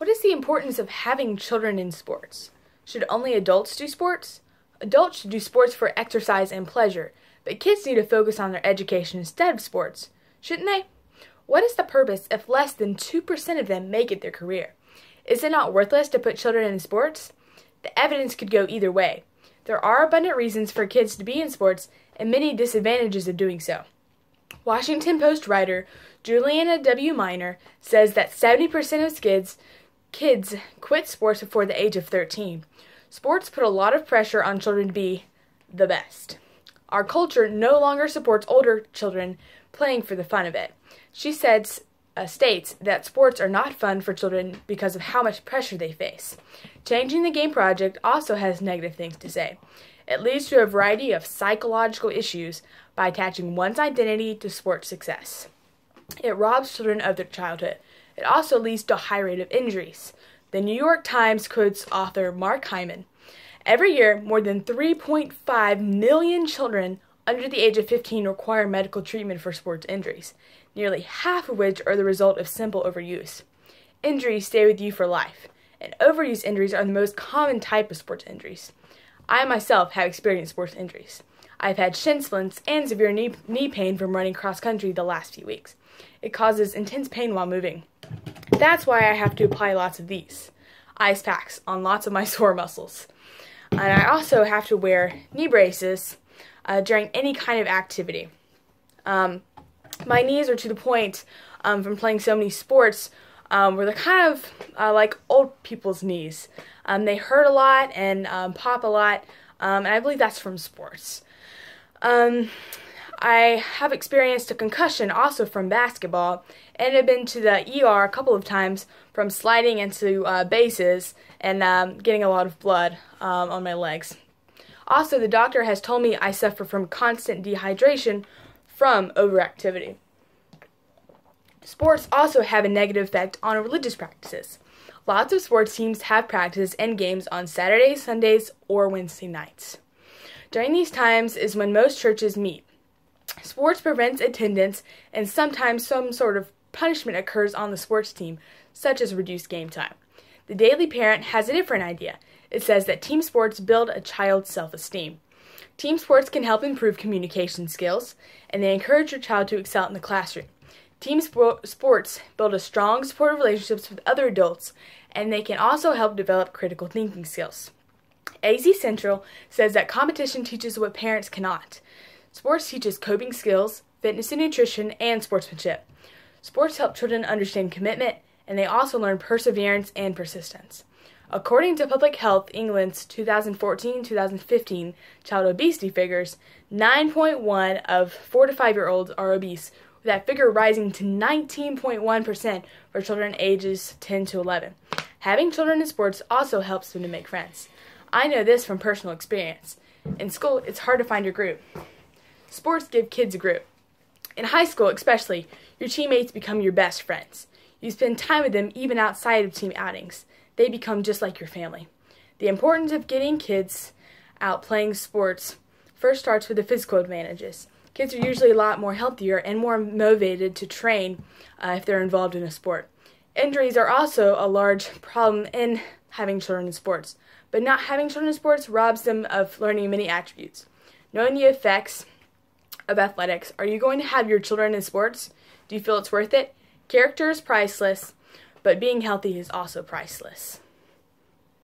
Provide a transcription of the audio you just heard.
What is the importance of having children in sports? Should only adults do sports? Adults should do sports for exercise and pleasure, but kids need to focus on their education instead of sports, shouldn't they? What is the purpose if less than 2% of them make it their career? Is it not worthless to put children in sports? The evidence could go either way. There are abundant reasons for kids to be in sports and many disadvantages of doing so. Washington Post writer Juliana W. Miner says that 70% of kids quit sports before the age of 13. Sports put a lot of pressure on children to be the best. Our culture no longer supports older children playing for the fun of it. She states that sports are not fun for children because of how much pressure they face. Changing the Game project also has negative things to say. It leads to a variety of psychological issues by attaching one's identity to sports success. It robs children of their childhood. It also leads to a high rate of injuries. The New York Times quotes author Mark Hyman. Every year, more than 3.5 million children under the age of 15 require medical treatment for sports injuries, nearly half of which are the result of simple overuse. Injuries stay with you for life, and overuse injuries are the most common type of sports injuries. I myself have experienced sports injuries. I've had shin splints and severe knee pain from running cross-country the last few weeks. It causes intense pain while moving. That's why I have to apply lots of these ice packs on lots of my sore muscles. And I also have to wear knee braces during any kind of activity. My knees are to the point from playing so many sports where they're kind of like old people's knees. They hurt a lot and pop a lot, and I believe that's from sports. I have experienced a concussion also from basketball, and have been to the ER a couple of times from sliding into bases and getting a lot of blood on my legs. Also, the doctor has told me I suffer from constant dehydration from overactivity. Sports also have a negative effect on religious practices. Lots of sports teams have practices and games on Saturdays, Sundays, or Wednesday nights. During these times is when most churches meet. Sports prevents attendance, and sometimes some sort of punishment occurs on the sports team, such as reduced game time. The Daily Parent has a different idea. It says that team sports build a child's self-esteem. Team sports can help improve communication skills, and they encourage your child to excel in the classroom. Team sports build a strong, supportive relationships with other adults, and they can also help develop critical thinking skills. AZ Central says that competition teaches what parents cannot. Sports teaches coping skills, fitness and nutrition, and sportsmanship. Sports help children understand commitment, and they also learn perseverance and persistence. According to Public Health England's 2014-2015 child obesity figures, 9.1 of 4 to 5-year-olds are obese, with that figure rising to 19.1% for children ages 10 to 11. Having children in sports also helps them to make friends. I know this from personal experience. In school, it's hard to find your group. Sports give kids a group. In high school especially, your teammates become your best friends. You spend time with them even outside of team outings. They become just like your family. The importance of getting kids out playing sports first starts with the physical advantages. Kids are usually a lot more healthier and more motivated to train if they're involved in a sport. Injuries are also a large problem in having children in sports, but not having children in sports robs them of learning many attributes. Knowing the effects of athletics, are you going to have your children in sports? Do you feel it's worth it? Character is priceless, but being healthy is also priceless.